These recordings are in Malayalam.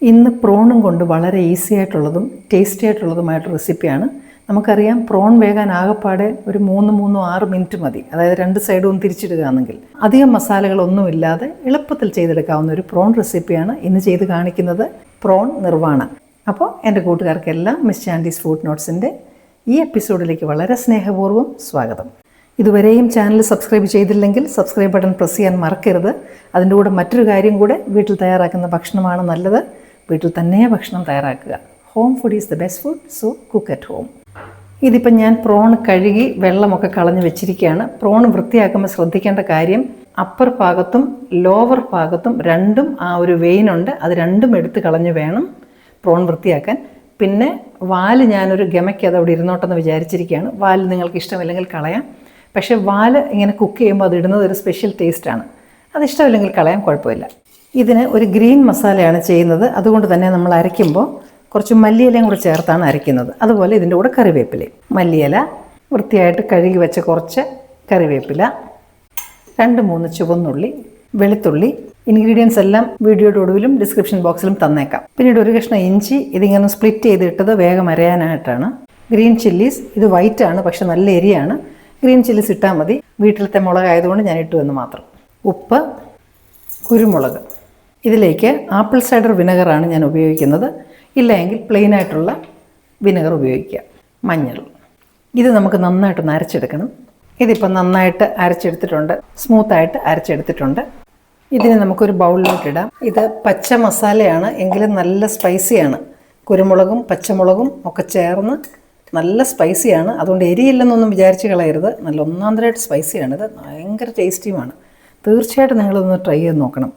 ഇന്ന് പ്രോണും കൊണ്ട് വളരെ ഈസി ആയിട്ടുള്ളതും ടേസ്റ്റി ആയിട്ടുള്ളതുമായിട്ടൊരു റെസിപ്പിയാണ്. നമുക്കറിയാം പ്രോൺ വേകാൻ ആകെപ്പാടെ ഒരു 3-6 മിനിറ്റ് മതി. അതായത് 2 സൈഡും തിരിച്ചിടുകയാണെങ്കിൽ അധികം മസാലകളൊന്നുമില്ലാതെ എളുപ്പത്തിൽ ചെയ്തെടുക്കാവുന്ന ഒരു പ്രോൺ റെസിപ്പിയാണ് ഇന്ന് ചെയ്ത് കാണിക്കുന്നത്. പ്രോൺ നിർവാണ. അപ്പോൾ എൻ്റെ കൂട്ടുകാർക്കെല്ലാം മിസ് ചാൻഡീസ് ഫുഡ് നോട്ട്സിൻ്റെ ഈ എപ്പിസോഡിലേക്ക് വളരെ സ്നേഹപൂർവ്വം സ്വാഗതം. ഇതുവരെയും ചാനൽ സബ്സ്ക്രൈബ് ചെയ്തില്ലെങ്കിൽ സബ്സ്ക്രൈബ് ബട്ടൺ പ്രസ് ചെയ്യാൻ മറക്കരുത്. അതിൻ്റെ കൂടെ മറ്റൊരു കാര്യം കൂടെ, വീട്ടിൽ തയ്യാറാക്കുന്ന ഭക്ഷണമാണ് നല്ലത്. വീട്ടിൽ തന്നെ ഭക്ഷണം തയ്യാറാക്കുക. Home food is the best food, so cook at home. ഇതിപ്പം ഞാൻ പ്രോൺ കഴുകി വെള്ളമൊക്കെ കളഞ്ഞ് വെച്ചിരിക്കുകയാണ്. പ്രോൺ വൃത്തിയാക്കുമ്പോൾ ശ്രദ്ധിക്കേണ്ട കാര്യം, അപ്പർ ഭാഗത്തും ലോവർ ഭാഗത്തും രണ്ടും ആ ഒരു വെയിനുണ്ട്. അത് രണ്ടും എടുത്ത് കളഞ്ഞ് വേണം പ്രോൺ വൃത്തിയാക്കാൻ. പിന്നെ വാല് ഞാനൊരു ഗമയ്ക്ക് അതവിടെ ഇരുന്നോട്ടെന്ന് വിചാരിച്ചിരിക്കുകയാണ്. വാല് നിങ്ങൾക്ക് ഇഷ്ടമില്ലെങ്കിൽ കളയാം. പക്ഷേ വാല് ഇങ്ങനെ കുക്ക് ചെയ്യുമ്പോൾ അത് ഇടുന്നത് ഒരു സ്പെഷ്യൽ ടേസ്റ്റാണ്. അതിഷ്ടമില്ലെങ്കിൽ കളയാൻ കുഴപ്പമില്ല. ഇതിന് ഒരു ഗ്രീൻ മസാലയാണ് ചെയ്യുന്നത്. അതുകൊണ്ട് തന്നെ നമ്മൾ അരയ്ക്കുമ്പോൾ കുറച്ച് മല്ലിയിലയും കൂടെ ചേർത്താണ് അരയ്ക്കുന്നത്. അതുപോലെ ഇതിൻ്റെ കൂടെ കറിവേപ്പിലയും. മല്ലിയില, വൃത്തിയായിട്ട് കഴുകി വെച്ച കുറച്ച് കറിവേപ്പില, 2-3 ചുവന്നുള്ളി, വെളുത്തുള്ളി. ഇൻഗ്രീഡിയൻസ് എല്ലാം വീഡിയോയുടെ ഒടുവിലും ഡിസ്ക്രിപ്ഷൻ ബോക്സിലും തന്നേക്കാം. പിന്നീട് ഒരു കഷ്ണം ഇഞ്ചി, ഇതിങ്ങനെ സ്പ്ലിറ്റ് ചെയ്തിട്ടത് വേഗം അരയാനായിട്ടാണ്. ഗ്രീൻ ചില്ലീസ്, ഇത് വൈറ്റ് ആണ് പക്ഷെ നല്ല എരിയാണ്. ഗ്രീൻ ചില്ലീസ് ഇട്ടാൽ മതി. വീട്ടിലത്തെ മുളകായതുകൊണ്ട് ഞാൻ ഇട്ടു എന്ന് മാത്രം. ഉപ്പ്, കുരുമുളക്. ഇതിലേക്ക് ആപ്പിൾ സൈഡർ വിനെഗറാണ് ഞാൻ ഉപയോഗിക്കുന്നത്. ഇല്ലെങ്കിൽ പ്ലെയിൻ ആയിട്ടുള്ള വിനെഗർ ഉപയോഗിക്കുക. മഞ്ഞൾ. ഇത് നമുക്ക് നന്നായിട്ടൊന്ന് അരച്ചെടുക്കണം. ഇതിപ്പം നന്നായിട്ട് അരച്ചെടുത്തിട്ടുണ്ട്, സ്മൂത്തായിട്ട് അരച്ചെടുത്തിട്ടുണ്ട്. ഇതിന് നമുക്കൊരു ബൗളിലോട്ടിടാം. ഇത് പച്ച മസാലയാണ്, എങ്കിലും നല്ല സ്പൈസിയാണ്. കുരുമുളകും പച്ചമുളകും ഒക്കെ ചേർന്ന് നല്ല സ്പൈസിയാണ്. അതുകൊണ്ട് എരിയില്ലെന്നൊന്നും വിചാരിച്ച് കളയരുത്. നല്ല ഒന്നാന്തരമായിട്ട് സ്പൈസിയാണിത്. ഭയങ്കര ടേസ്റ്റിയുമാണ്. തീർച്ചയായിട്ടും നിങ്ങളിതൊന്ന് ട്രൈ ചെയ്ത് നോക്കണം.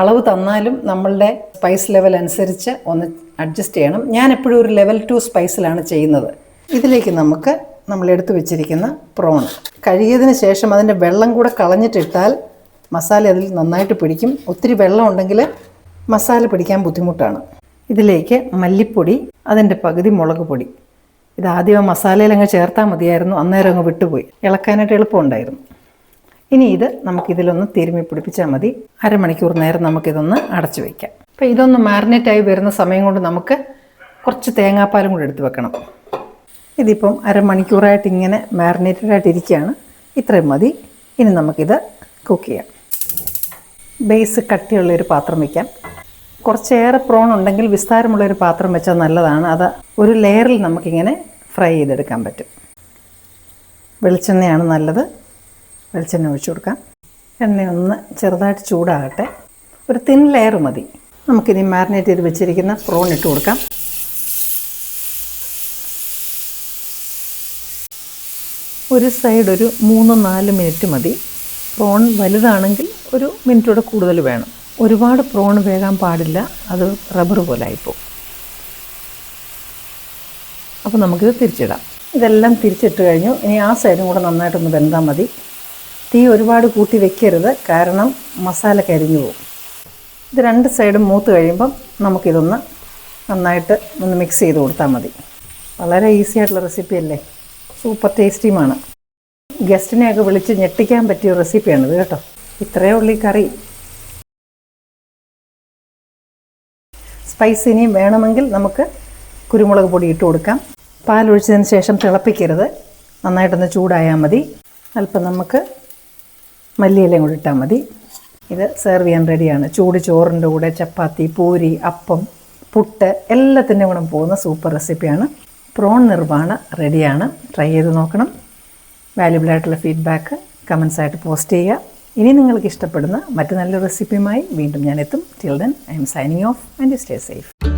അളവ് തന്നാലും നമ്മളുടെ സ്പൈസ് ലെവൽ അനുസരിച്ച് ഒന്ന് അഡ്ജസ്റ്റ് ചെയ്യണം. ഞാൻ എപ്പോഴും ഒരു ലെവൽ 2 സ്പൈസിലാണ് ചെയ്യുന്നത്. ഇതിലേക്ക് നമുക്ക് നമ്മൾ എടുത്തു വെച്ചിരിക്കുന്ന പ്രോൺ കഴുകിയതിന് ശേഷം അതിൻ്റെ വെള്ളം കൂടെ കളഞ്ഞിട്ടിട്ടാൽ മസാല അതിൽ നന്നായിട്ട് പിടിക്കും. ഒത്തിരി വെള്ളം ഉണ്ടെങ്കിൽ മസാല പിടിക്കാൻ ബുദ്ധിമുട്ടാണ്. ഇതിലേക്ക് മല്ലിപ്പൊടി, അതിൻ്റെ പകുതി മുളക് പൊടി. ഇതാദ്യം മസാലയിലങ്ങ് ചേർത്താൽ മതിയായിരുന്നു, അന്നേരം അങ്ങ് വിട്ടുപോയി. ഇളക്കാനായിട്ട് എളുപ്പമുണ്ടായിരുന്നു. ഇനി ഇത് നമുക്കിതിലൊന്ന് തിരുമ്മി പിടിപ്പിച്ചാൽ മതി. അരമണിക്കൂർ നേരം നമുക്കിതൊന്ന് അടച്ചു വയ്ക്കാം. അപ്പോൾ ഇതൊന്ന് മാരിനേറ്റായി വരുന്ന സമയം കൊണ്ട് നമുക്ക് കുറച്ച് തേങ്ങാപ്പാലും കൂടെ എടുത്ത് വെക്കണം. ഇതിപ്പം അരമണിക്കൂറായിട്ട് ഇങ്ങനെ മാരിനേറ്റഡായിട്ടിരിക്കുകയാണ്. ഇത്രയും മതി. ഇനി നമുക്കിത് കുക്ക് ചെയ്യാം. ബേസ് കട്ടിയുള്ളൊരു പാത്രം വയ്ക്കാം. കുറച്ചേറെ പ്രോൺ ഉണ്ടെങ്കിൽ വിസ്താരമുള്ളൊരു പാത്രം വെച്ചാൽ നല്ലതാണ്. അത് ഒരു ലെയറിൽ നമുക്കിങ്ങനെ ഫ്രൈ ചെയ്തെടുക്കാൻ പറ്റും. വെളിച്ചെണ്ണയാണ് നല്ലത്. വെളിച്ചെണ്ണ ഒഴിച്ചു കൊടുക്കാം. എണ്ണയൊന്ന് ചെറുതായിട്ട് ചൂടാകട്ടെ. ഒരു തിൻ ലെയർ മതി. നമുക്കിനി മാരിനേറ്റ് ചെയ്ത് വെച്ചിരിക്കുന്ന പ്രോൺ ഇട്ട് കൊടുക്കാം. ഒരു സൈഡ് ഒരു 3-4 മിനിറ്റ് മതി. പ്രോൺ വലുതാണെങ്കിൽ ഒരു മിനിറ്റോടെ കൂടുതൽ വേണം. ഒരുപാട് പ്രോൺ വേകാൻ പാടില്ല, അത് റബ്ബർ പോലെ ആയിപ്പോവും. അപ്പോൾ നമുക്കിത് തിരിച്ചിടാം. ഇതെല്ലാം തിരിച്ചിട്ട് കഴിഞ്ഞു. ഇനി ആ സൈഡും കൂടെ നന്നായിട്ടൊന്ന് വെന്താൽ മതി. തീ ഒരുപാട് കൂട്ടി വെക്കരുത്, കാരണം മസാല കരിഞ്ഞു പോകും. ഇത് 2 സൈഡും മൂത്ത് കഴിയുമ്പം നമുക്കിതൊന്ന് നന്നായിട്ട് ഒന്ന് മിക്സ് ചെയ്ത് കൊടുത്താൽ മതി. വളരെ ഈസി ആയിട്ടുള്ള റെസിപ്പി അല്ലേ, സൂപ്പർ ടേസ്റ്റിയുമാണ്. ഗസ്റ്റിനെയൊക്കെ വിളിച്ച് ഞെട്ടിക്കാൻ പറ്റിയ റെസിപ്പിയാണിത് കേട്ടോ. ഇത്രയേ ഉള്ളൂ ഈ കറി. സ്പൈസ് ഇനിയും വേണമെങ്കിൽ നമുക്ക് കുരുമുളക് പൊടി ഇട്ട് കൊടുക്കാം. പാലൊഴിച്ചതിന് ശേഷം തിളപ്പിക്കരുത്, നന്നായിട്ടൊന്ന് ചൂടായാൽ മതി. അല്പം നമുക്ക് മല്ലിയിലയും കൂടി ഇട്ടാൽ മതി. ഇത് സെർവ് ചെയ്യാൻ റെഡിയാണ്. ചൂട് ചോറിൻ്റെ കൂടെ, ചപ്പാത്തി, പൂരി, അപ്പം, പുട്ട് എല്ലാത്തിൻ്റെ കൂടെ പോകുന്ന സൂപ്പർ റെസിപ്പിയാണ്. പ്രോൺ നിർവാണ റെഡിയാണ്. ട്രൈ ചെയ്ത് നോക്കണം. വാല്യുബിളായിട്ടുള്ള ഫീഡ്ബാക്ക് കമൻസായിട്ട് പോസ്റ്റ് ചെയ്യുക. ഇനി നിങ്ങൾക്ക് ഇഷ്ടപ്പെടുന്ന മറ്റു നല്ല റെസിപ്പിയുമായി വീണ്ടും ഞാൻ എത്തും. Till then I M signing off and stay safe.